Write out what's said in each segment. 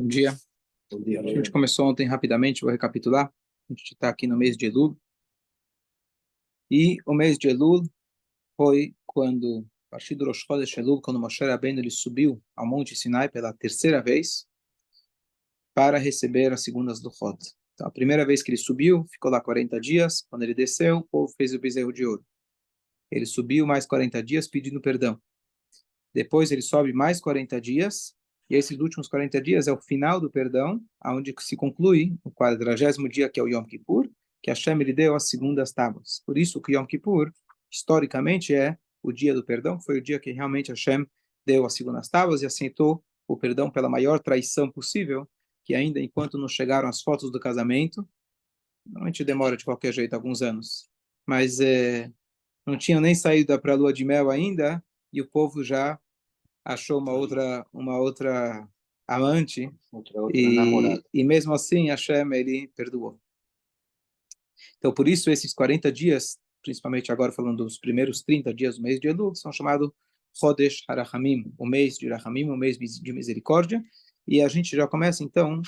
Bom dia. Bom dia, A gente começou ontem rapidamente, vou recapitular. A gente está aqui no mês de Elul. E o mês de Elul foi quando, a partir do Rosh Chodesh Elul, quando Moshe Rabbeinu ele subiu ao Monte Sinai pela terceira vez para receber as segundas Luchot. Então, a primeira vez que ele subiu, ficou lá 40 dias. Quando ele desceu, o povo fez o bezerro de ouro. Ele subiu mais 40 dias pedindo perdão. Depois ele sobe mais 40 dias, e esses últimos 40 dias é o final do perdão, aonde se conclui o 40º dia, que é o Yom Kippur, que Hashem ele deu as segundas tábuas. Por isso que Yom Kippur, historicamente, é o dia do perdão, foi o dia que realmente Hashem deu as segundas tábuas e aceitou o perdão pela maior traição possível, que ainda enquanto não chegaram as fotos do casamento, normalmente demora de qualquer jeito alguns anos, mas não tinham nem saído para a lua de mel ainda, e o povo já achou uma outra amante outra namorada. e mesmo assim Hashem ele perdoou. Então por isso esses 40 dias, principalmente agora falando dos primeiros 30 dias do mês de Elul, são chamados Chodesh HaRachamim, o mês de Rachamim, o mês de misericórdia, e a gente já começa então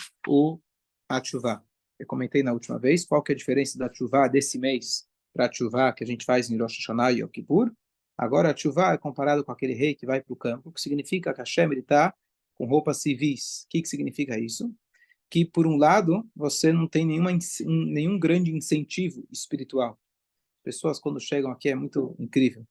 a Tshuvah. Eu comentei na última vez qual que é a diferença da Tshuvah desse mês para a Tshuvah que a gente faz em Rosh Hashanah e Yom Kippur. Agora, a Tshuvah é comparado com aquele rei que vai para o campo, que significa que Hashem está com roupas civis. O que significa isso? Que, por um lado, você não tem nenhum grande incentivo espiritual. Pessoas, quando chegam aqui, é muito incrível.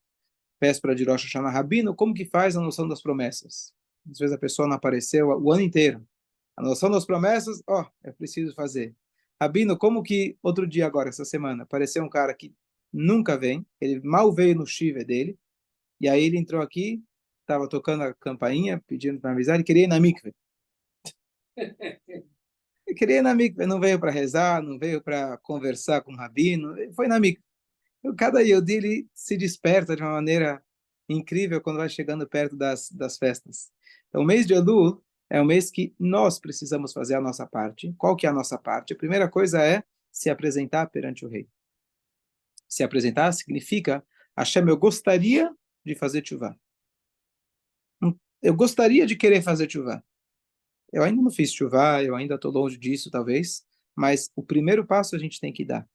Véspera de Rosh Hashanah, Rabino, como que faz a noção das promessas? Às vezes a pessoa não apareceu o ano inteiro. A noção das promessas, é preciso fazer. Rabino, como que outro dia agora, essa semana, apareceu um cara que nunca vem, ele mal veio no shiva dele, e aí ele entrou aqui, estava tocando a campainha, pedindo para avisar, ele queria ir na mikve. Ele queria ir na mikve, não veio para rezar, não veio para conversar com o rabino, ele foi na mikve. Cada Yehudi ele se desperta de uma maneira incrível quando vai chegando perto das festas. Então, o mês de Elul é um mês que nós precisamos fazer a nossa parte. Qual que é a nossa parte? A primeira coisa é se apresentar perante o rei. Se apresentar significa, Hashem, eu gostaria de fazer tshuva. Eu gostaria de querer fazer tshuva. Eu ainda não fiz tshuva, eu ainda estou longe disso, talvez, mas o primeiro passo a gente tem que dar.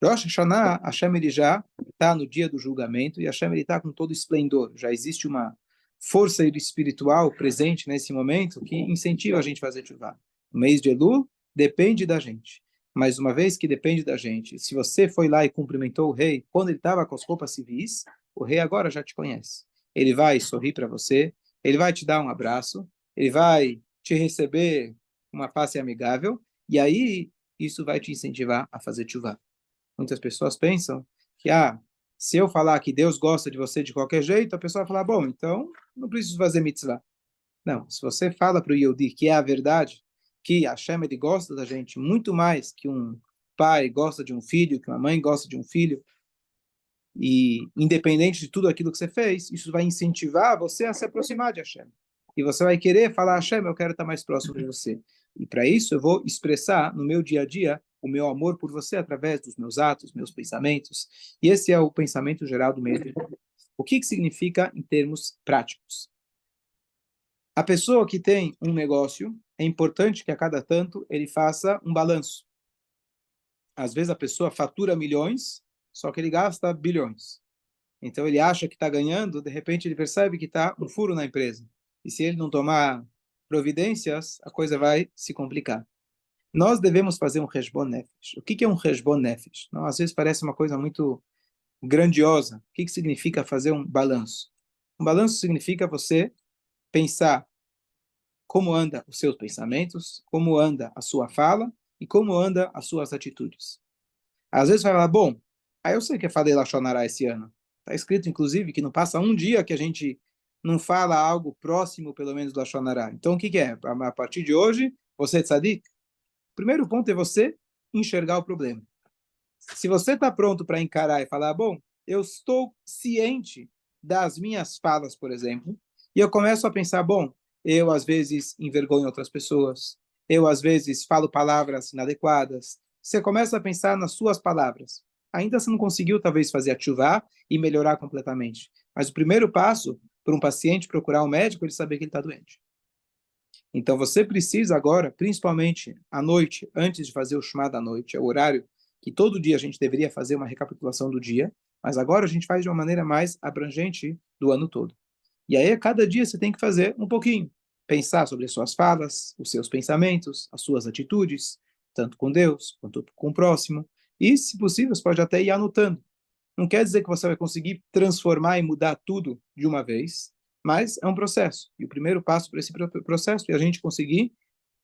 Rosh Hashanah, Hashem ele já está no dia do julgamento e Hashem ele está com todo esplendor. Já existe uma força espiritual presente nesse momento que incentiva a gente a fazer tshuva. O mês de Elul depende da gente. Mas uma vez que depende da gente, se você foi lá e cumprimentou o rei quando ele estava com as roupas civis, o rei agora já te conhece. Ele vai sorrir para você, ele vai te dar um abraço, ele vai te receber uma face amigável e aí isso vai te incentivar a fazer tshuva. Muitas pessoas pensam que, se eu falar que Deus gosta de você de qualquer jeito, a pessoa vai falar, bom, então não preciso fazer mitzvah. Não, se você fala para o Yehudi que é a verdade, que Hashem ele gosta da gente muito mais que um pai gosta de um filho, que uma mãe gosta de um filho, e independente de tudo aquilo que você fez, isso vai incentivar você a se aproximar de Hashem. E você vai querer falar, Hashem, eu quero estar mais próximo de você. E para isso eu vou expressar no meu dia a dia o meu amor por você através dos meus atos, meus pensamentos. E esse é o pensamento geral do mês. O que significa em termos práticos? A pessoa que tem um negócio, é importante que a cada tanto ele faça um balanço. Às vezes a pessoa fatura milhões, só que ele gasta bilhões. Então ele acha que está ganhando, de repente ele percebe que está um furo na empresa. E se ele não tomar providências, a coisa vai se complicar. Nós devemos fazer um Cheshbon Nefesh. O que é um Cheshbon Nefesh? Não, às vezes parece uma coisa muito grandiosa. O que significa fazer um balanço? Um balanço significa você pensar como anda os seus pensamentos, como anda a sua fala e como anda as suas atitudes. Às vezes vai falar, bom, aí eu sei que eu falei Lashon Hara esse ano. Está escrito, inclusive, que não passa um dia que a gente não fala algo próximo, pelo menos, do Lashon Hara. Então, o que é? A partir de hoje, você é tzadik? O primeiro ponto é você enxergar o problema. Se você está pronto para encarar e falar, bom, eu estou ciente das minhas falas, por exemplo, e eu começo a pensar, bom, eu às vezes envergonho outras pessoas, eu às vezes falo palavras inadequadas. Você começa a pensar nas suas palavras. Ainda você não conseguiu, talvez, fazer a tshuva e melhorar completamente. Mas o primeiro passo para um paciente procurar um médico é ele saber que ele está doente. Então você precisa agora, principalmente à noite, antes de fazer o Shema da noite, é o horário que todo dia a gente deveria fazer uma recapitulação do dia, mas agora a gente faz de uma maneira mais abrangente do ano todo. E aí, a cada dia você tem que fazer um pouquinho. Pensar sobre as suas falas, os seus pensamentos, as suas atitudes, tanto com Deus quanto com o próximo. E, se possível, você pode até ir anotando. Não quer dizer que você vai conseguir transformar e mudar tudo de uma vez, mas é um processo. E o primeiro passo para esse processo é a gente conseguir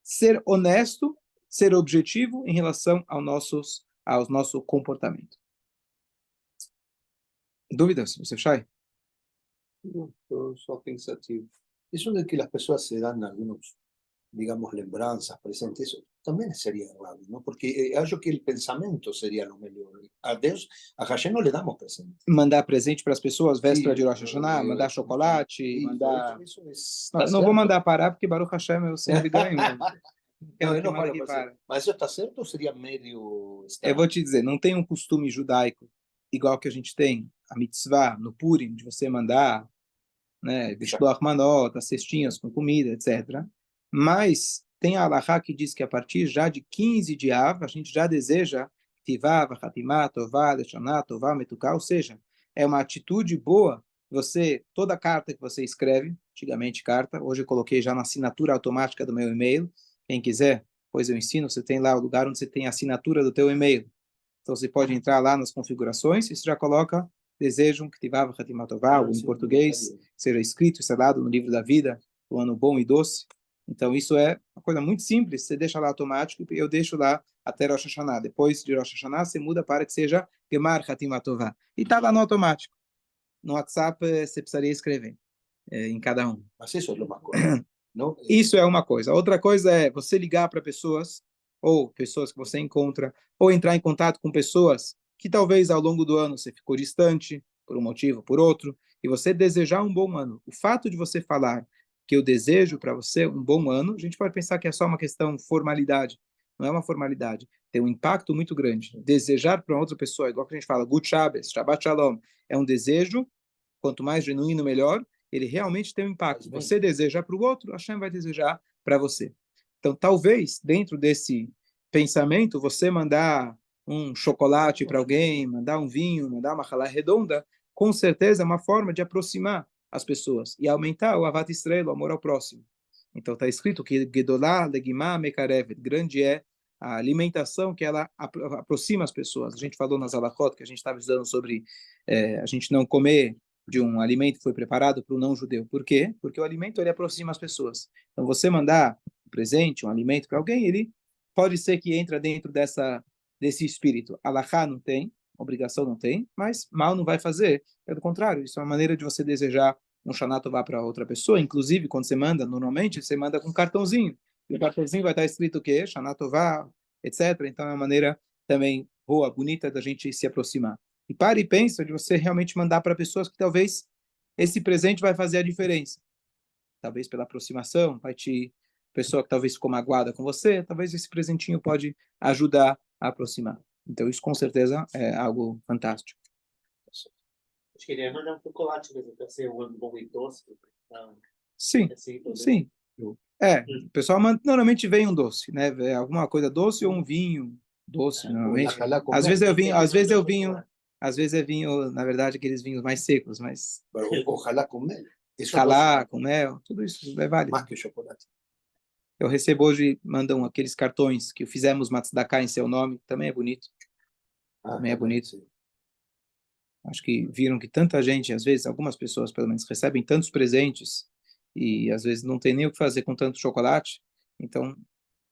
ser honesto, ser objetivo em relação ao nosso comportamento. Dúvidas, você Shai? No, yo soy pensativo. Eso de que las personas se dan algunos, digamos, lembranzas, presentes, eso también sería raro, ¿no? Porque hallo que el pensamiento sería lo mejor. A Deus, a Hashem no le damos presente. Mandar presente para as pessoas, véspera Sí, de Rosh Hashanah, mandar chocolate, mandar... eso Não, está não vou certo. mandar parar, porque Baruch Hashem eu sempre ganho. Não, eu Que não manda paro que para para. Mas isso está certo ou seria meio Eu vou estranho? te dizer, não tem um costume judaico igual que a gente tem, a mitzvah, no Purim, de você mandar, né, Vishloach Manot, as cestinhas com comida, etc. Mas tem a Halachá que diz que a partir já de 15 de Av, a gente já deseja Tivá, Vachatimá, Tová, Leshoná, Tová, Metuká, ou seja, é uma atitude boa, toda carta que você escreve, antigamente carta, hoje eu coloquei já na assinatura automática do meu e-mail, quem quiser, pois eu ensino, você tem lá o lugar onde você tem a assinatura do teu e-mail. Então você pode entrar lá nas configurações e você já coloca desejam que Tivava Hatimatová, ou em português, seja escrito e selado no livro da vida, o ano bom e doce. Então isso é uma coisa muito simples, você deixa lá automático e eu deixo lá até Rosh Hashanah. Depois de Rosh Hashanah, você muda para que seja Gemar Hatimatová. E está lá no automático. No WhatsApp você precisaria escrever em cada um. Mas isso é o mais correto, não? Isso é uma coisa. Outra coisa é você ligar para pessoas, ou pessoas que você encontra, ou entrar em contato com pessoas que talvez ao longo do ano você ficou distante, por um motivo ou por outro, e você desejar um bom ano. O fato de você falar que eu desejo para você um bom ano, a gente pode pensar que é só uma questão de formalidade. Não é uma formalidade. Tem um impacto muito grande. Desejar para outra pessoa, igual que a gente fala, Gut Shabbos, Shabbat Shalom, é um desejo, quanto mais genuíno, melhor, ele realmente tem um impacto. Você deseja para o outro, Hashem vai desejar para você. Então, talvez, dentro desse pensamento, você mandar um chocolate para alguém, mandar um vinho, mandar uma halá redonda, com certeza é uma forma de aproximar as pessoas e aumentar o avat Israel, o amor ao próximo. Então, está escrito que Gedolá legimá mekarevet, grande é a alimentação que ela aproxima as pessoas. A gente falou nas alachot que a gente estava estudando sobre a gente não comer de um alimento que foi preparado para o não-judeu. Por quê? Porque o alimento ele aproxima as pessoas. Então, você mandar um presente, um alimento para alguém, ele pode ser que entra dentro desse espírito. Alahá não tem, obrigação não tem, mas mal não vai fazer. Pelo contrário, isso é uma maneira de você desejar um Shana Tová para outra pessoa. Inclusive, quando você manda, normalmente, você manda com um cartãozinho. E o cartãozinho vai estar escrito o quê? Shana Tová, etc. Então, é uma maneira também boa, bonita da gente se aproximar. E pare e pensa de você realmente mandar para pessoas que talvez esse presente vai fazer a diferença. Talvez pela aproximação, pessoa que talvez ficou magoada com você, talvez esse presentinho pode ajudar a aproximar. Então isso com certeza é algo fantástico. Acho que ele ia mandar um chocolate mesmo, para ser um ano bom e doce. Então, Sim, assim, sim. O pessoal normalmente vem um doce, né? Alguma coisa doce ou um vinho doce, normalmente. Às vezes é vinho, na verdade, aqueles vinhos mais secos, mas Ojalá com mel. Calá, com mel, tudo isso é válido. Mais que o chocolate. Eu recebo hoje, mandam aqueles cartões que fizemos Matsudaká em seu nome, também é bonito. Também é bonito. Sim. Acho que viram que tanta gente, às vezes, algumas pessoas, pelo menos, recebem tantos presentes e, às vezes, não tem nem o que fazer com tanto chocolate. Então,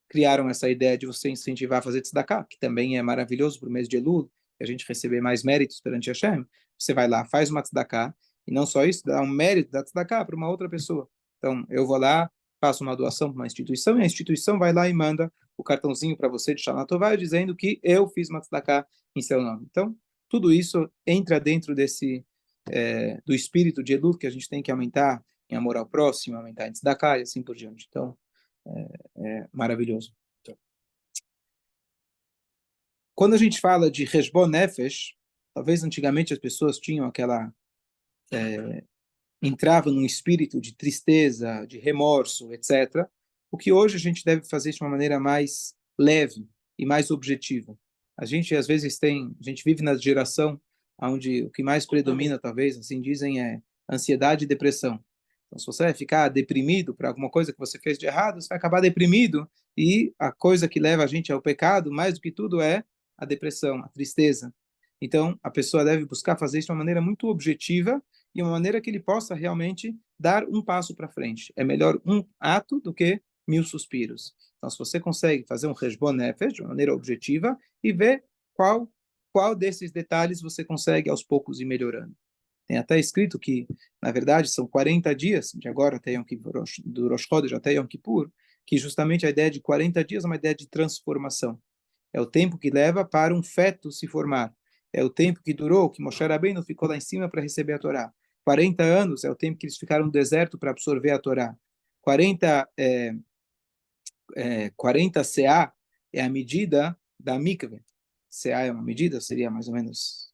criaram essa ideia de você incentivar a fazer tzedakah, que também é maravilhoso para o mês de Elul, e a gente receber mais méritos perante Hashem. Você vai lá, faz uma tzedakah, e não só isso, dá um mérito da tzedakah para uma outra pessoa. Então, eu vou lá, faço uma doação para uma instituição, e a instituição vai lá e manda o cartãozinho para você de Shana Tová, dizendo que eu fiz uma tzedakah em seu nome. Então, tudo isso entra dentro do espírito de Elul, que a gente tem que aumentar em amor ao próximo, aumentar em tzedakah e assim por diante. Então, maravilhoso. Quando a gente fala de Heshbon Nefesh, talvez antigamente as pessoas tinham entravam num espírito de tristeza, de remorso, etc. o que hoje a gente deve fazer de uma maneira mais leve e mais objetiva. A gente, às vezes, a gente vive na geração onde o que mais predomina, talvez, assim dizem, é ansiedade e depressão. Então, se você vai ficar deprimido por alguma coisa que você fez de errado, você vai acabar deprimido, e a coisa que leva a gente ao pecado, mais do que tudo, é a depressão, a tristeza. Então, a pessoa deve buscar fazer isso de uma maneira muito objetiva e uma maneira que ele possa realmente dar um passo para frente. É melhor um ato do que 1000 suspiros. Então, se você consegue fazer um Heshbon Nefesh de uma maneira objetiva e ver qual desses detalhes você consegue aos poucos ir melhorando. Tem até escrito que, na verdade, são 40 dias, de agora até Yom Kippur, do Rosh Chodesh até Yom Kippur, que justamente a ideia de 40 dias é uma ideia de transformação. É o tempo que leva para um feto se formar. É o tempo que durou, que Moshe Rabbeinu ficou lá em cima para receber a Torá. 40 anos é o tempo que eles ficaram no deserto para absorver a Torá. 40 CA é a medida da mikve. CA é uma medida, seria mais ou menos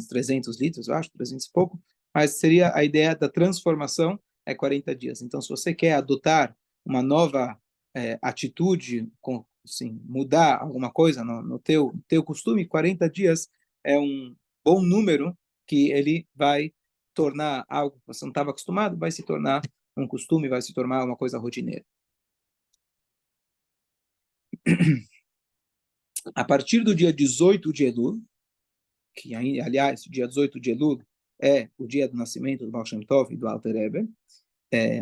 300 litros, eu acho, 300 e pouco, mas seria a ideia da transformação é 40 dias. Então, se você quer adotar uma nova atitude, assim, mudar alguma coisa no teu costume, 40 dias é um bom número que ele vai tornar algo que você não estava acostumado, vai se tornar um costume, vai se tornar uma coisa rotineira. A partir do dia 18 de Elul, que aliás, o dia 18 de Elul é o dia do nascimento do Baal Shem Tov e do Alter Rebbe,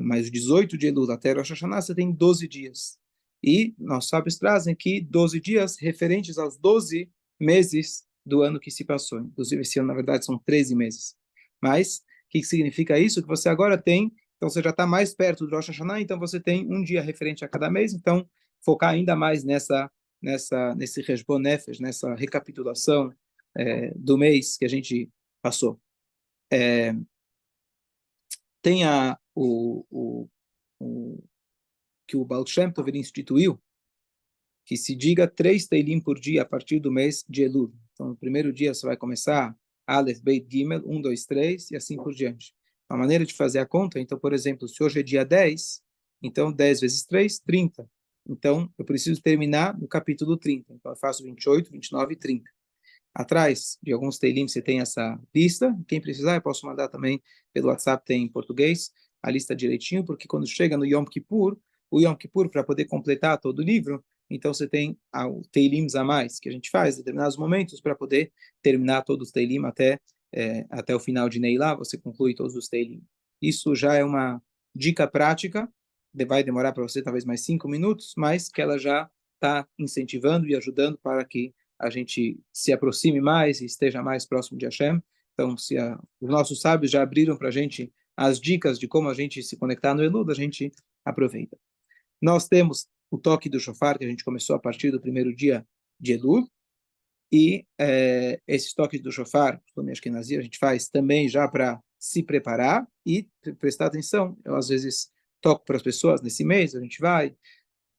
mas o 18 de Elul até Rosh Hashanah você tem 12 dias. E nossos sábios trazem que 12 dias referentes aos 12 meses do ano que se passou. Inclusive, esse ano, na verdade, são 13 meses. Mas, o que significa isso? Que você agora tem, então você já está mais perto do Rosh Hashanah, então você tem um dia referente a cada mês, então focar ainda mais nesse Heshbon Nefesh, nessa recapitulação do mês que a gente passou. Tem que o Baal Shem Tov instituiu, que se diga 3 Teilim por dia a partir do mês de Elul. Então, no primeiro dia você vai começar Aleph, Beit, Gimel, 1, 2, 3, e assim por diante. Uma maneira de fazer a conta, então, por exemplo, se hoje é dia 10, então 10 vezes 3, 30. Então, eu preciso terminar no capítulo 30. Então, eu faço 28, 29 e 30. Atrás de alguns Teilim você tem essa lista. Quem precisar, eu posso mandar também pelo WhatsApp, tem em português, a lista direitinho, porque quando chega no Yom Kippur, o Yom Kippur, para poder completar todo o livro, então você tem o Teilim a mais, que a gente faz em determinados momentos para poder terminar todos os Teilim até o final de Neilá, você conclui todos os Teilim. Isso já é uma dica prática, vai demorar para você talvez mais 5 minutos, mas que ela já está incentivando e ajudando para que a gente se aproxime mais e esteja mais próximo de Hashem. Então, se os nossos sábios já abriram para a gente as dicas de como a gente se conectar no Elul, a gente aproveita. Nós temos o toque do shofar, que a gente começou a partir do primeiro dia de Elul, e esses toques do shofar, como acho que a gente faz também já para se preparar e prestar atenção. Eu, às vezes, toco para as pessoas nesse mês, a gente vai,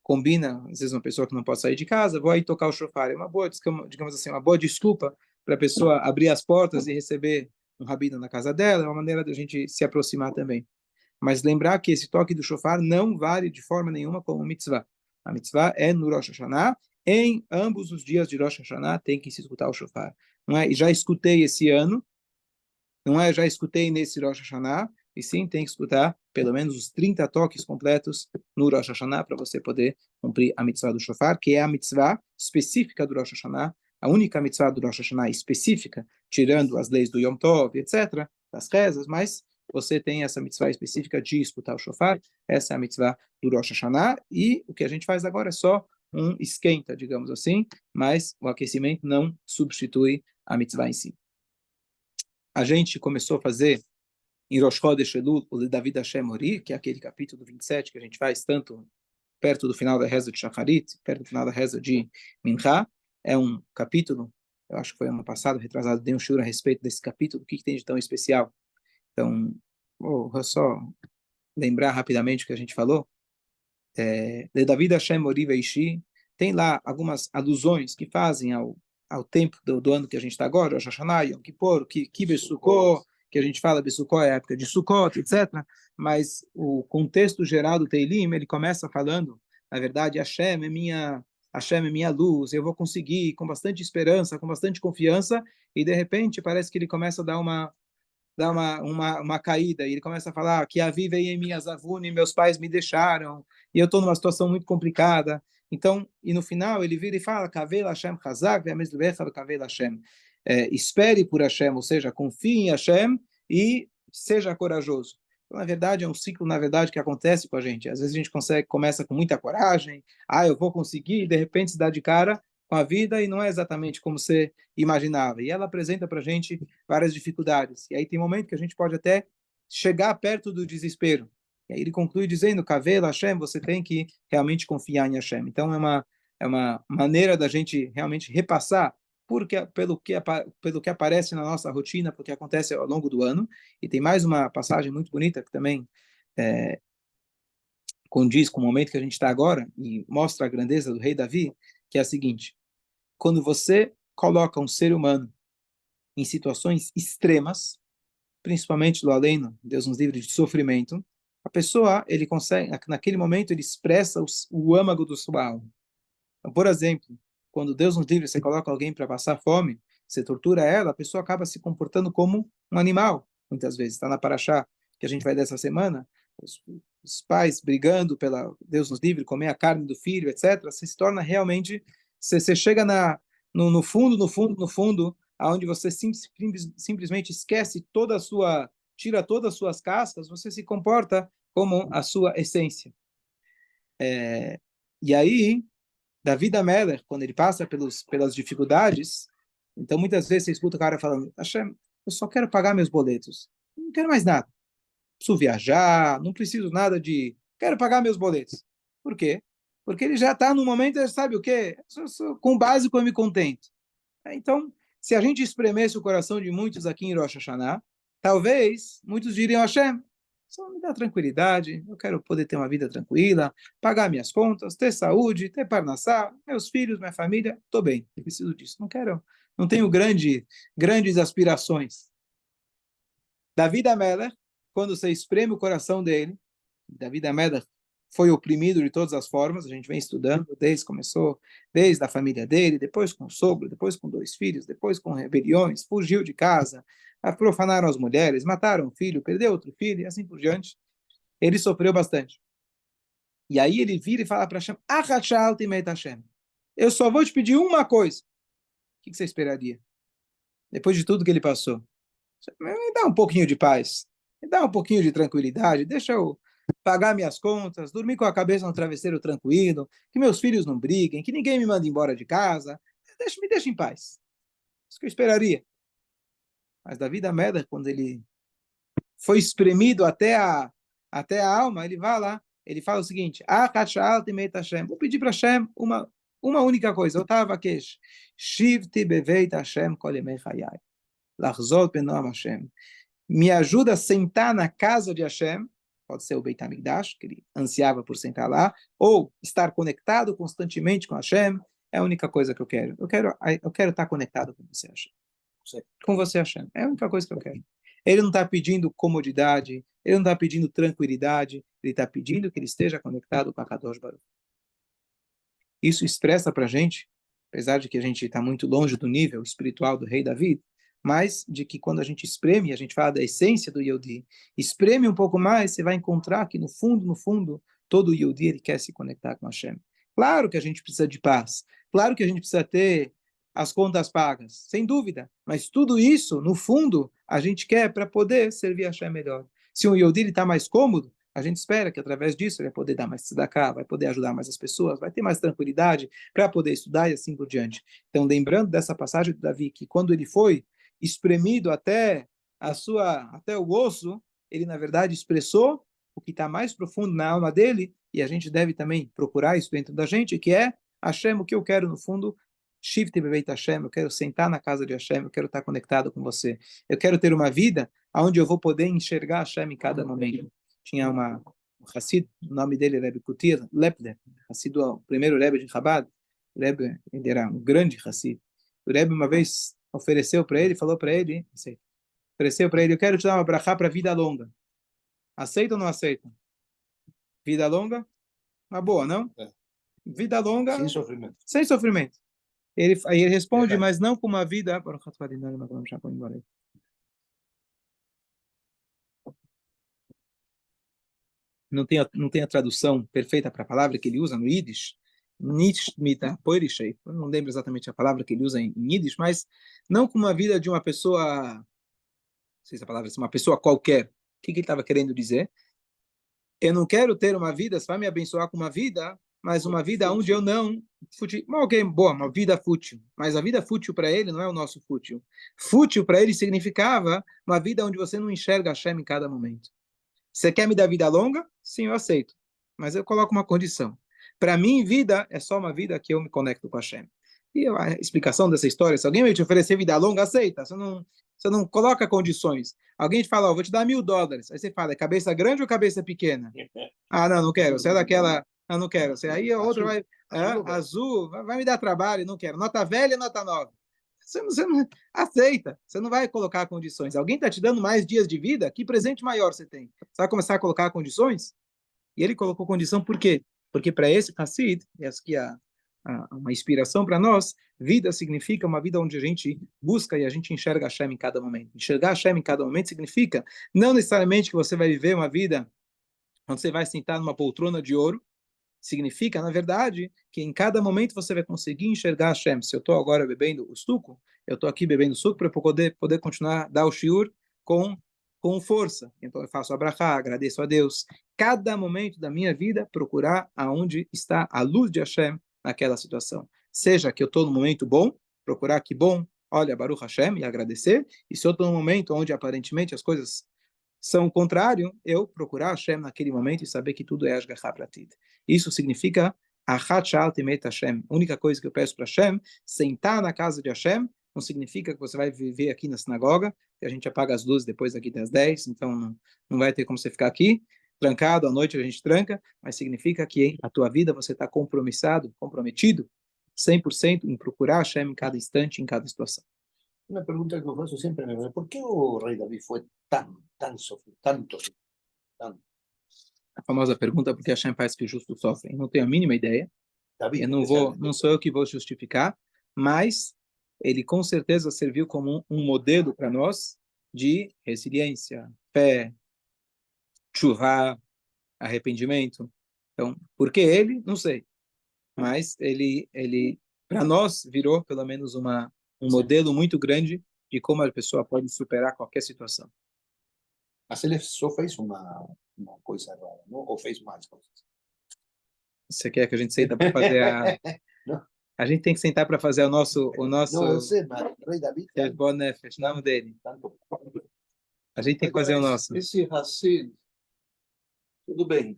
combina, às vezes uma pessoa que não pode sair de casa, vou aí tocar o shofar. É uma boa, digamos assim, uma boa desculpa para a pessoa abrir as portas e receber um rabino na casa dela, é uma maneira da gente se aproximar também. Mas lembrar que esse toque do shofar não vale de forma nenhuma como mitzvah. A mitzvah é no Rosh Hashanah, em ambos os dias de Rosh Hashanah tem que se escutar o shofar. Não é? E já escutei esse ano, não é? Já escutei nesse Rosh Hashanah, e sim, tem que escutar pelo menos os 30 toques completos no Rosh Hashanah para você poder cumprir a mitzvah do shofar, que é a mitzvah específica do Rosh Hashanah, a única mitzvah do Rosh Hashanah específica, tirando as leis do Yom Tov, etc., das rezas, mas você tem essa mitzvah específica de escutar o shofar, essa é a mitzvah do Rosh Hashanah, e o que a gente faz agora é só um esquenta, digamos assim, mas o aquecimento não substitui a mitzvah em si. A gente começou a fazer em Rosh Chodesh Elul, o David Hashem Ori, que é aquele capítulo 27 que a gente faz tanto perto do final da reza de Shacharit, perto do final da reza de Mincha. É um capítulo, eu acho que foi ano passado, retrasado, dei um shiur a respeito desse capítulo, o que tem de tão especial. Então, vou só lembrar rapidamente o que a gente falou. De David Hashem Ori Veishi, tem lá algumas alusões que fazem ao tempo do ano que a gente está agora, Rosh Hashanah, Yom Kippur, Kibbutz Sukkot, que a gente fala de Sukkot, é a época de Sukkot, etc. Mas o contexto geral do Teilim, ele começa falando Na verdade, Hashem é minha luz, eu vou conseguir com bastante esperança, com bastante confiança, e de repente parece que ele começa a dar uma caída, e ele começa a falar que a vida em minhas avune, meus pais me deixaram, e eu estou numa situação muito complicada. Então, e no final ele vira e fala, Kavei Hashem Chazak, Kavei Hashem. Espere por Hashem, ou seja, confie em Hashem e seja corajoso. Então, na verdade, é um ciclo, na verdade, que acontece com a gente. Às vezes a gente começa com muita coragem, eu vou conseguir, e de repente se dá de cara com a vida e não é exatamente como você imaginava. E ela apresenta para a gente várias dificuldades. E aí tem momento que a gente pode até chegar perto do desespero. E aí ele conclui dizendo, Kavel Hashem, você tem que realmente confiar em Hashem. Então é uma maneira da gente realmente repassar pelo que aparece na nossa rotina, pelo que acontece ao longo do ano. E tem mais uma passagem muito bonita que também é, condiz com o momento que a gente está agora e mostra a grandeza do rei Davi, que é a seguinte: quando você coloca um ser humano em situações extremas, principalmente do além, Deus nos livre de sofrimento, a pessoa, ele consegue, naquele momento, ele expressa o âmago do sua alma. Então, por exemplo, quando Deus nos livre, você coloca alguém para passar fome, você tortura ela, a pessoa acaba se comportando como um animal, muitas vezes. Está na paraxá que a gente vai dessa semana, os pais brigando pela Deus nos livre, comer a carne do filho, etc. Você se torna realmente, você chega no fundo, no fundo, aonde você simplesmente esquece tira todas as suas cascas, você se comporta como a sua essência. E aí, Davi Amelech, quando ele passa pelas dificuldades, então muitas vezes você escuta o cara falando, Hashem, eu só quero pagar meus boletos, não quero mais nada, preciso viajar, não preciso nada quero pagar meus boletos. Por quê? Porque ele já está no momento, sabe o quê? Com o básico eu me contento. Então, se a gente espremesse o coração de muitos aqui em Rosh Hashanah, talvez muitos diriam, Hashem, só me dá tranquilidade, eu quero poder ter uma vida tranquila, pagar minhas contas, ter saúde, ter parnassá, meus filhos, minha família, estou bem, eu preciso disso, não tenho grandes aspirações. Davi Amelech, quando você espreme o coração dele, Davi Amelech foi oprimido de todas as formas, a gente vem estudando, desde a família dele, depois com o sogro, depois com 2 filhos, depois com rebeliões, fugiu de casa, profanaram as mulheres, mataram um filho, perdeu outro filho, e assim por diante. Ele sofreu bastante. E aí ele vira e fala para Hashem, eu só vou te pedir uma coisa. O que você esperaria? Depois de tudo que ele passou. Me dá um pouquinho de paz, me dá um pouquinho de tranquilidade, deixa eu pagar minhas contas, dormir com a cabeça no travesseiro tranquilo, que meus filhos não briguem, que ninguém me mande embora de casa, me deixa em paz. Isso que eu esperaria. Mas Davi Amelech, quando ele foi espremido até a alma, ele vai lá, ele fala o seguinte, vou pedir para Hashem uma única coisa, Otavakesh, Shivti beveit Hashem kol yemei chayai, lachzot benoam Hashem, me ajuda a sentar na casa de Hashem, pode ser o Beit HaMikdash, que ele ansiava por sentar lá, ou estar conectado constantemente com Hashem, é a única coisa que eu quero. Eu quero estar conectado com você, Hashem. Com você, Hashem. É a única coisa que eu quero. Ele não está pedindo comodidade, ele não está pedindo tranquilidade, ele está pedindo que ele esteja conectado com a Kadosh Baruch. Isso expressa para a gente, apesar de que a gente está muito longe do nível espiritual do rei Davi, mas de que quando a gente espreme, a gente fala da essência do Yehudi, espreme um pouco mais, você vai encontrar que no fundo, todo Yehudi ele quer se conectar com Hashem. Claro que a gente precisa de paz, claro que a gente precisa ter as contas pagas, sem dúvida, mas tudo isso, no fundo, a gente quer para poder servir a Hashem melhor. Se o Yehudi está mais cômodo, a gente espera que através disso ele vai poder dar mais tzedakah, vai poder ajudar mais as pessoas, vai ter mais tranquilidade para poder estudar e assim por diante. Então, lembrando dessa passagem de Davi, que quando ele foi espremido até o osso, ele na verdade expressou o que está mais profundo na alma dele, e a gente deve também procurar isso dentro da gente, que é Hashem, o que eu quero no fundo, Shivti beveit Hashem, eu quero sentar na casa de Hashem, eu quero estar conectado com você, eu quero ter uma vida onde eu vou poder enxergar Hashem em cada momento. Tinha um Hassid, o nome dele é Rebbe Kutir Lepler, Hassid, o primeiro Rebbe de Chabad, Rebbe, ele era um grande Hassid. O Rebbe uma vez ofereceu para ele, eu quero te dar uma brachá para vida longa. Aceita ou não aceita? Vida longa? Uma boa, não? É. Vida longa, Sem sofrimento. sem sofrimento. Aí ele responde, É. mas não com uma vida... Não tem a tradução perfeita para a palavra que ele usa no Yiddish. Nicht mit a Poirishei. Eu não lembro exatamente a palavra que ele usa em Yiddish, mas não com uma vida de uma pessoa, não sei se a palavra é uma pessoa qualquer. O que ele estava querendo dizer? Eu não quero ter uma vida, você vai me abençoar com uma vida, mas uma vida onde eu não... Ok, boa, uma vida fútil. Mas a vida fútil para ele não é o nosso fútil. Fútil para ele significava uma vida onde você não enxerga Hashem em cada momento. Você quer me dar vida longa? Sim, eu aceito. Mas eu coloco uma condição. Para mim, vida é só uma vida que eu me conecto com Hashem. E a explicação dessa história, se alguém vai te oferecer vida longa, aceita. Você não coloca condições. Alguém te fala, vou te dar $1.000. Aí você fala, é cabeça grande ou cabeça pequena? Ah, não quero. Você é daquela... Ah, não quero. Aí a outra vai... azul, vai me dar trabalho, não quero. Nota velha, nota nova. Você não aceita, você não vai colocar condições. Alguém está te dando mais dias de vida, que presente maior você tem? Você vai começar a colocar condições? E ele colocou condição por quê? Porque para esse Hassid, e essa aqui é uma inspiração para nós, vida significa uma vida onde a gente busca e a gente enxerga Hashem em cada momento. Enxergar Hashem em cada momento significa não necessariamente que você vai viver uma vida onde você vai sentar numa poltrona de ouro, significa, na verdade, que em cada momento você vai conseguir enxergar Hashem. Se eu estou agora bebendo o suco, eu estou aqui bebendo suco para poder continuar a dar o shiur com força. Então eu faço a brachá, agradeço a Deus. Cada momento da minha vida, procurar aonde está a luz de Hashem naquela situação. Seja que eu estou no momento bom, procurar que bom, olha, Baruch Hashem, e agradecer. E se eu estou no momento onde aparentemente as coisas são o contrário, eu procurar Hashem naquele momento e saber que tudo é Ashgacha Pratit. Isso significa Achat Shal Temet Hashem. A única coisa que eu peço para Hashem, sentar na casa de Hashem, não significa que você vai viver aqui na sinagoga, que a gente apaga as luzes depois daqui das 10, então não vai ter como você ficar aqui, trancado, à noite a gente tranca, mas significa que a tua vida você está comprometido, 100% em procurar Hashem em cada instante, em cada situação. Una pregunta que eu faço sempre é por que o rei Davi foi tanto sofrido? A famosa pergunta, por que Hashem faz que os justos sofrem? Eu não tenho a mínima ideia. Davi, Eu não sou eu que vou justificar, mas ele com certeza serviu como um modelo para nós de resiliência, fé, chuva, arrependimento. Então, por que ele? Não sei. Mas ele para nós virou pelo menos um modelo muito grande de como a pessoa pode superar qualquer situação. Mas ele só fez uma coisa errada, não? Ou fez mais coisas? Você quer que a gente senta para fazer a... A gente tem que sentar para fazer o nosso... Não, eu sei, mas o rei Davi... Nome dele. Tanto... A gente tem que fazer o nosso. Esse Hassid, tudo bem,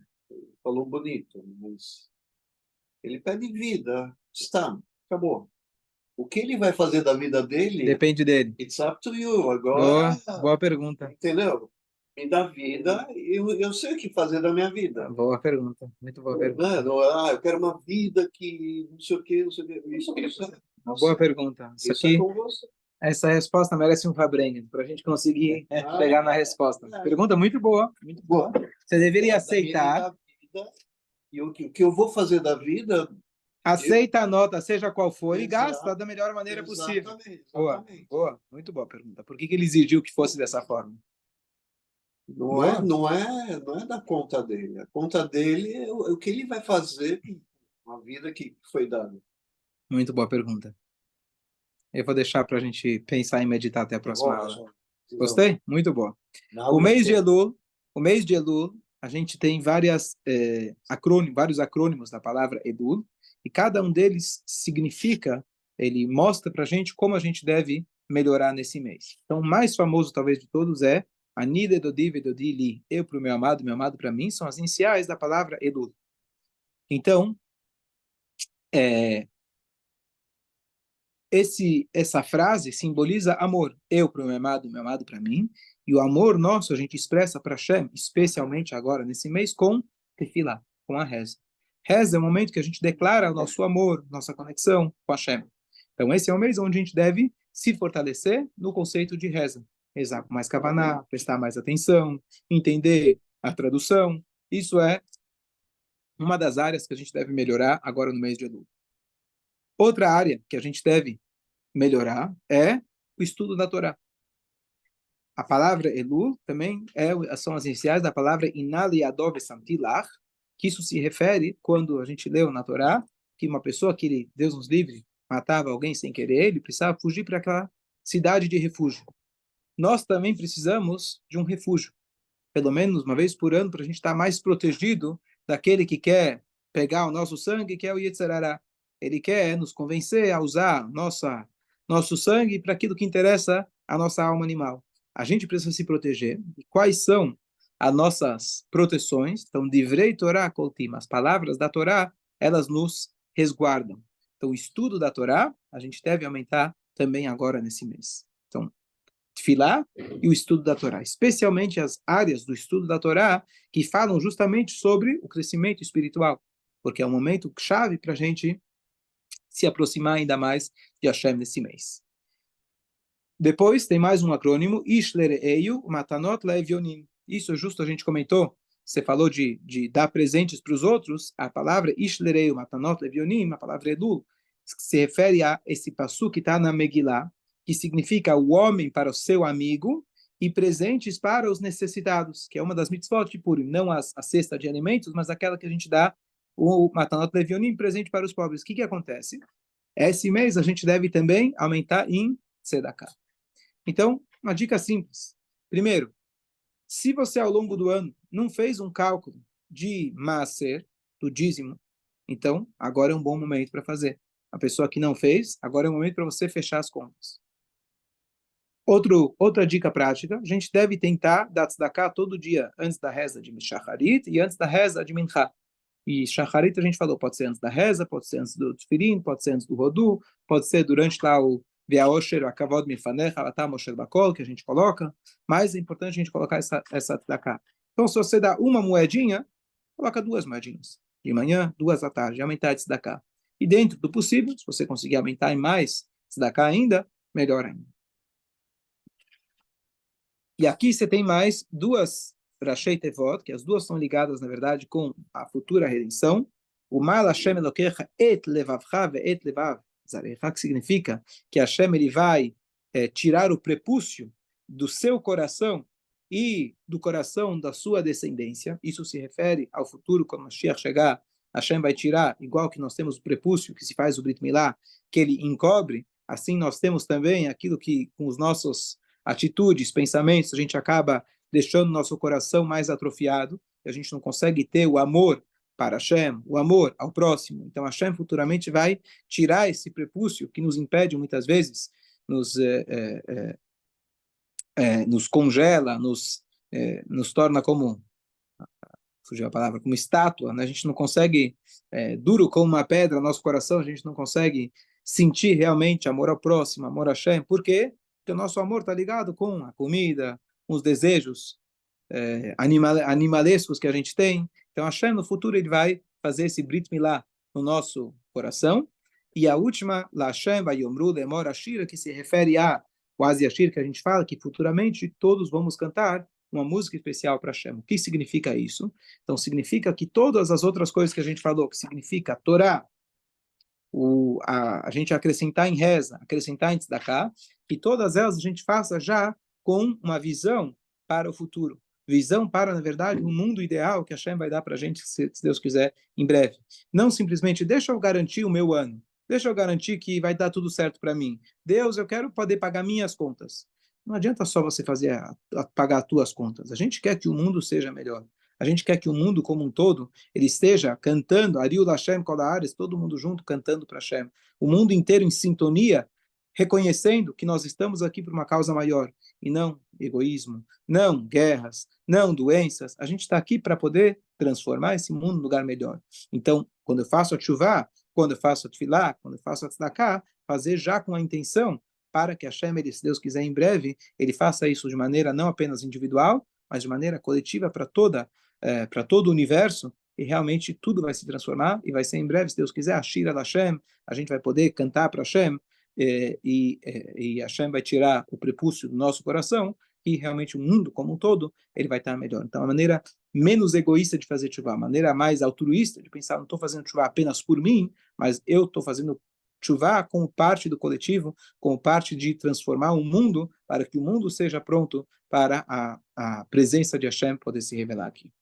falou bonito, mas ele pede vida, está, acabou. O que ele vai fazer da vida dele? Depende dele. It's up to you. Agora, boa pergunta. Entendeu? Me dá vida, eu sei o que fazer da minha vida. Boa pergunta, muito boa pergunta. Eu quero uma vida que não sei o que, não sei o que. Isso boa pergunta. Isso aqui, com você. Essa resposta merece um Fabrengen, para a gente conseguir pegar na resposta. Pergunta muito boa, muito boa. Você deveria aceitar. E o que eu vou fazer da vida... Aceita a nota, seja qual for, e gasta da melhor maneira possível. Exatamente. Boa, muito boa pergunta. Por que ele exigiu que fosse dessa forma? Não é da conta dele. A conta dele é o que ele vai fazer com a vida que foi dada. Muito boa pergunta. Eu vou deixar para a gente pensar e meditar até a próxima aula. Gostei? Muito boa. O mês de Elul, a gente tem vários acrônimos da palavra Elul, e cada um deles significa, ele mostra para a gente como a gente deve melhorar nesse mês. Então, o mais famoso, talvez, de todos é Ani Ledodi Vedodi Li. Eu para o meu amado para mim, são as iniciais da palavra Elul. Então, essa frase simboliza amor. Eu para o meu amado para mim. E o amor nosso a gente expressa para Hashem, especialmente agora, nesse mês, com tefilá, com a reza. Reza é o momento que a gente declara o nosso amor, nossa conexão com Hashem. Então, esse é o mês onde a gente deve se fortalecer no conceito de reza. Rezar com mais kavaná, prestar mais atenção, entender a tradução. Isso é uma das áreas que a gente deve melhorar agora no mês de Elul. Outra área que a gente deve melhorar é o estudo da Torá. A palavra Elul também são as iniciais da palavra Inali Adov Samtilach, que isso se refere quando a gente leu na Torá que uma pessoa que Deus nos livre, matava alguém sem querer, ele precisava fugir para aquela cidade de refúgio. Nós também precisamos de um refúgio, pelo menos uma vez por ano, para a gente estar mais protegido daquele que quer pegar o nosso sangue, que é o Yetzer Hara. Ele quer nos convencer a usar nosso sangue para aquilo que interessa a nossa alma animal. A gente precisa se proteger. E quais são as nossas proteções? Então, Divrei Torah Koltim, as palavras da Torá, elas nos resguardam. Então, o estudo da Torá, a gente deve aumentar também agora nesse mês. Então, Tfilá e o estudo da Torá, especialmente as áreas do estudo da Torá que falam justamente sobre o crescimento espiritual, porque é um momento chave para a gente se aproximar ainda mais de Hashem nesse mês. Depois tem mais um acrônimo, Ishlereeyu Matanot Le'Evionim. Isso justo a gente comentou, você falou de dar presentes para os outros, a palavra Ishlereeyu Matanot Le'Evionim, a palavra Elul, se refere a esse passuque que está na Megillah, que significa o homem para o seu amigo e presentes para os necessitados, que é uma das mitzvot de Purim, não a cesta de alimentos, mas aquela que a gente dá o Matanot Le'Evionim, presente para os pobres. O que acontece? Esse mês a gente deve também aumentar em Tzedakah. Então, uma dica simples. Primeiro, se você ao longo do ano não fez um cálculo de maaser, do dízimo, então agora é um bom momento para fazer. A pessoa que não fez, agora é o momento para você fechar as contas. Outra dica prática, a gente deve tentar dar tzedakah todo dia, antes da reza de Shacharit e antes da reza de Mincha. E Shacharit a gente falou, pode ser antes da reza, pode ser antes do Tfilim, pode ser antes do Rodu, pode ser durante lá o Viaosher, a Kavod Mifanech, Alatá Mosher Bakol, que a gente coloca, mas é importante a gente colocar essa tzedakah. Então, se você dá uma moedinha, coloca 2 moedinhas. De manhã, 2 à tarde, aumentar a tzedakah. E dentro do possível, se você conseguir aumentar em mais tzedakah ainda, melhor ainda. E aqui você tem mais 2 Rashei Tevot, que as duas estão ligadas, na verdade, com a futura redenção. O Mal Hashem Elokecha et levavcha ve'et levav zarecha, que significa que Hashem ele vai tirar o prepúcio do seu coração e do coração da sua descendência. Isso se refere ao futuro, quando Mashiach chegar, Hashem vai tirar, igual que nós temos o prepúcio, que se faz o Brit Milá, que ele encobre, assim nós temos também aquilo que, com os nossos atitudes, pensamentos, a gente acaba deixando nosso coração mais atrofiado, e a gente não consegue ter o amor para Hashem, o amor ao próximo. Então Hashem futuramente vai tirar esse prepúcio que nos impede muitas vezes, nos congela, nos torna como, fugiu a palavra, como estátua, né? A gente não consegue, duro como uma pedra, nosso coração, a gente não consegue sentir realmente amor ao próximo, amor a Hashem. Por quê? Porque o nosso amor está ligado com a comida, com os desejos animalescos que a gente tem. Então, Hashem, no futuro, ele vai fazer esse Brit Milá no nosso coração. E a última, La Hashem Vayomru Lemor Ashira, que se refere a quase Ashir, que a gente fala, que futuramente todos vamos cantar uma música especial para Hashem. O que significa isso? Então, significa que todas as outras coisas que a gente falou, que significa a Torá, a gente acrescentar em reza, acrescentar em tzedakah, e todas elas a gente faça já com uma visão para o futuro. Visão para, na verdade, um mundo ideal que Hashem vai dar para a gente, se Deus quiser, em breve. Não simplesmente, deixa eu garantir o meu ano, deixa eu garantir que vai dar tudo certo para mim. Deus, eu quero poder pagar minhas contas. Não adianta só você pagar as tuas contas. A gente quer que o mundo seja melhor. A gente quer que o mundo como um todo ele esteja cantando, Ariul Hashem Kol Haaretz, todo mundo junto cantando para Hashem. O mundo inteiro em sintonia, reconhecendo que nós estamos aqui por uma causa maior, e não egoísmo, não guerras, não doenças. A gente está aqui para poder transformar esse mundo num lugar melhor. Então, quando eu faço a tshuvá, quando eu faço a tefilá, quando eu faço a tzedakah, fazer já com a intenção para que Hashem, se Deus quiser, em breve, ele faça isso de maneira não apenas individual, mas de maneira coletiva para todo o universo, e realmente tudo vai se transformar, e vai ser em breve, se Deus quiser, a Shira da Hashem, a gente vai poder cantar para Hashem, e Hashem vai tirar o prepúcio do nosso coração, e realmente o mundo como um todo, ele vai estar melhor. Então, a maneira menos egoísta de fazer tshuva, a maneira mais altruísta de pensar, não estou fazendo tshuva apenas por mim, mas eu estou fazendo tshuva como parte do coletivo, como parte de transformar o mundo, para que o mundo seja pronto para a presença de Hashem poder se revelar aqui.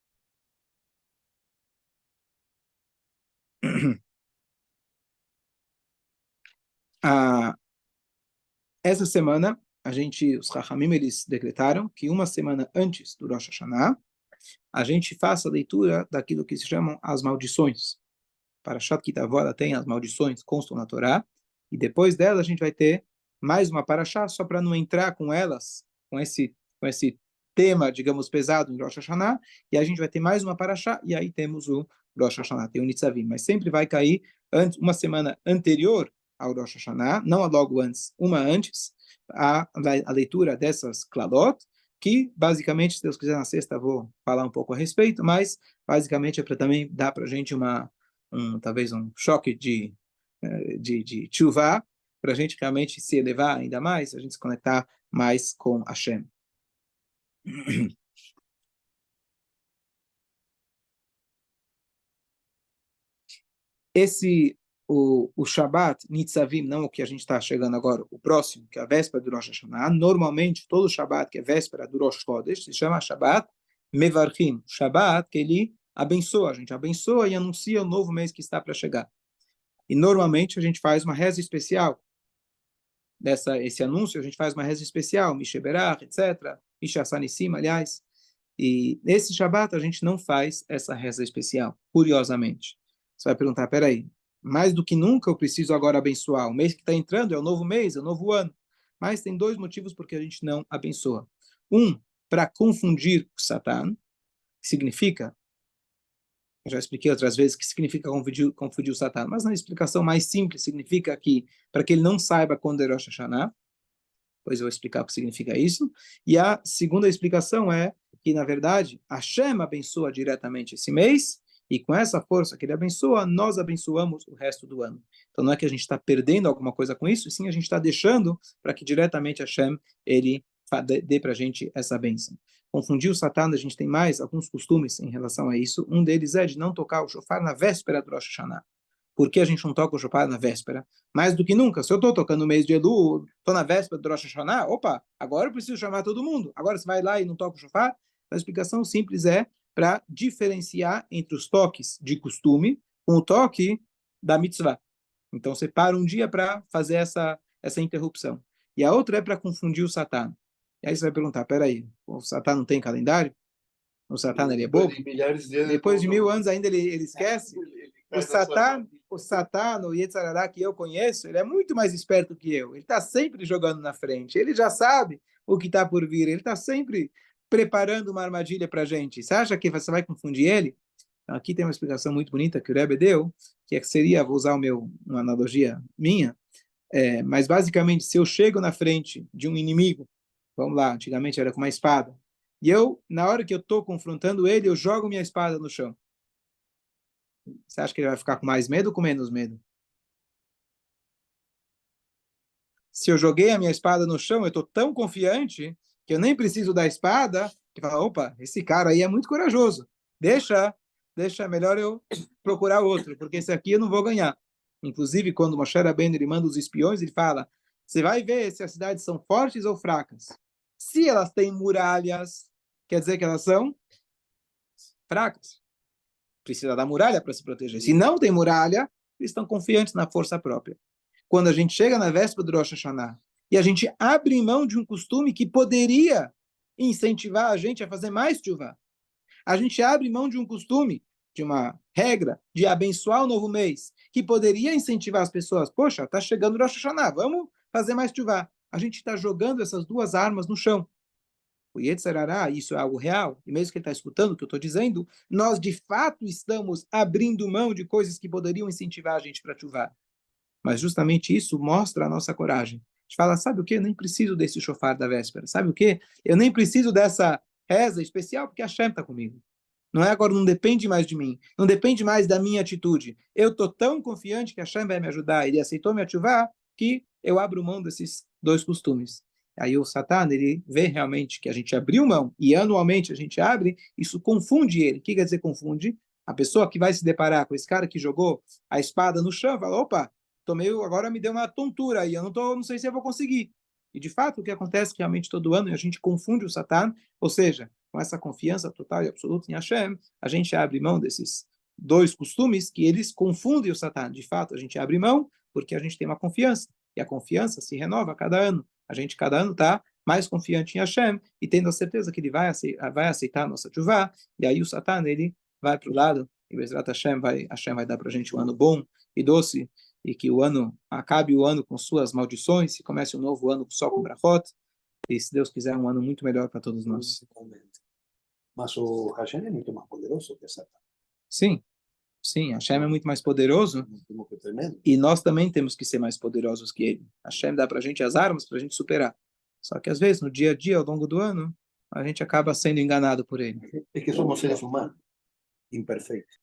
Essa semana, os Chachamim, eles decretaram que uma semana antes do Rosh Hashanah, a gente faça a leitura daquilo que se chamam as maldições. Parashat Kitavó, ela tem as maldições, constam na Torá, e depois dela a gente vai ter mais uma parashá, só para não entrar com elas, com esse tema, digamos, pesado em Rosh Hashanah, e a gente vai ter mais uma parashá, e aí temos o Rosh Hashanah, tem o Nitzavim, mas sempre vai cair uma semana anterior ao Rosh Hashanah, não logo antes, uma antes, a leitura dessas klalot, que basicamente, se Deus quiser, na sexta eu vou falar um pouco a respeito, mas basicamente é para também dar para a gente talvez um choque de tshuva, para a gente realmente se elevar ainda mais, a gente se conectar mais com Hashem. O Shabbat, Nitzavim, não o que a gente está chegando agora, o próximo, que é a véspera do Rosh Hashanah, normalmente todo Shabbat, que é véspera do Rosh Chodesh, se chama Shabbat Mevarchim, Shabbat que ele abençoa, a gente abençoa e anuncia o novo mês que está para chegar. E normalmente a gente faz uma reza especial esse anúncio, a gente faz uma reza especial, Misheberach, etc., Mishasanissim, aliás, e nesse Shabbat a gente não faz essa reza especial, curiosamente. Você vai perguntar, peraí, mais do que nunca eu preciso agora abençoar. O mês que está entrando é o novo mês, é o novo ano. Mas tem dois motivos por que a gente não abençoa. Um, para confundir o Satan, que significa, eu já expliquei outras vezes, que significa confundir o Satan, mas na explicação mais simples significa que, para que ele não saiba quando é Rosh Hashanah, depois eu vou explicar o que significa isso. E a segunda explicação é que, na verdade, Hashem abençoa diretamente esse mês, e com essa força que ele abençoa, nós abençoamos o resto do ano. Então não é que a gente está perdendo alguma coisa com isso, sim a gente está deixando para que diretamente Hashem ele dê para a gente essa bênção. Confundir o Satan, a gente tem mais alguns costumes em relação a isso. Um deles é de não tocar o shofar na véspera do Rosh Hashanah. Por que a gente não toca o shofar na véspera? Mais do que nunca. Se eu estou tocando no mês de Elul, estou na véspera do Rosh Hashanah, opa, agora eu preciso chamar todo mundo. Agora você vai lá e não toca o shofar? A explicação simples é para diferenciar entre os toques de costume com o toque da mitzvah. Então você para um dia para fazer essa interrupção. E a outra é para confundir o Satan. E aí você vai perguntar, peraí, o Satan não tem calendário? O Satan ele é bobo? Depois de 1000 anos ainda ele esquece? O Satan, o Yetzer Hara que eu conheço, ele é muito mais esperto que eu. Ele está sempre jogando na frente. Ele já sabe o que está por vir. Ele está sempre preparando uma armadilha para a gente. Você acha que você vai confundir ele? Então, aqui tem uma explicação muito bonita que o Rebbe deu, que seria, vou usar uma analogia minha, mas basicamente, se eu chego na frente de um inimigo, vamos lá, antigamente era com uma espada, e na hora que eu estou confrontando ele, eu jogo minha espada no chão. Você acha que ele vai ficar com mais medo ou com menos medo? Se eu joguei a minha espada no chão, eu estou tão confiante que eu nem preciso da espada, que fala, opa, esse cara aí é muito corajoso. Deixa, melhor eu procurar outro, porque esse aqui eu não vou ganhar. Inclusive, quando Moshe Rabbeinu ele manda os espiões, ele fala, você vai ver se as cidades são fortes ou fracas. Se elas têm muralhas, quer dizer que elas são fracas. Precisa da muralha para se proteger. Se não tem muralha, eles estão confiantes na força própria. Quando a gente chega na véspera do Rosh Hashanah e a gente abre mão de um costume que poderia incentivar a gente a fazer mais tshuva, a gente abre mão de um costume, de uma regra, de abençoar o novo mês, que poderia incentivar as pessoas, poxa, está chegando o Rosh Hashanah, vamos fazer mais tshuva. A gente está jogando essas duas armas no chão. O Yetzer Hara, isso é algo real, e mesmo que ele está escutando o que eu estou dizendo, nós de fato estamos abrindo mão de coisas que poderiam incentivar a gente para tshuva. Mas justamente isso mostra a nossa coragem. A gente fala, sabe o quê? Eu nem preciso desse shofar da véspera. Sabe o quê? Eu nem preciso dessa reza especial, porque a Hashem está comigo. Não é agora, não depende mais de mim. Não depende mais da minha atitude. Eu estou tão confiante que a Hashem vai me ajudar. Ele aceitou me ativar que eu abro mão desses dois costumes. Aí o Satan, ele vê realmente que a gente abriu mão e anualmente a gente abre, isso confunde ele. O que quer dizer confunde? A pessoa que vai se deparar com esse cara que jogou a espada no chão, fala, opa, agora me deu uma tontura e eu não sei se eu vou conseguir. E de fato, o que acontece realmente todo ano, a gente confunde o Satan, ou seja, com essa confiança total e absoluta em Hashem, a gente abre mão desses dois costumes que eles confundem o Satan. De fato, a gente abre mão porque a gente tem uma confiança, e a confiança se renova a cada ano. A gente, cada ano, está mais confiante em Hashem e tendo a certeza que ele vai aceitar a nossa tchuvá, e aí o Satan, ele vai para o lado, e Bezrat Hashem vai dar para a gente um ano bom e doce, e que o ano acabe o ano com suas maldições e comece um novo ano só com brachot, e se Deus quiser, um ano muito melhor para todos nós. Mas o Hashem é muito mais poderoso que Satã. Sim, sim, Hashem é muito mais poderoso e nós também temos que ser mais poderosos que ele. Hashem dá para a gente as armas para a gente superar. Só que às vezes, no dia a dia, ao longo do ano, a gente acaba sendo enganado por ele. É que somos seres humanos, imperfeitos.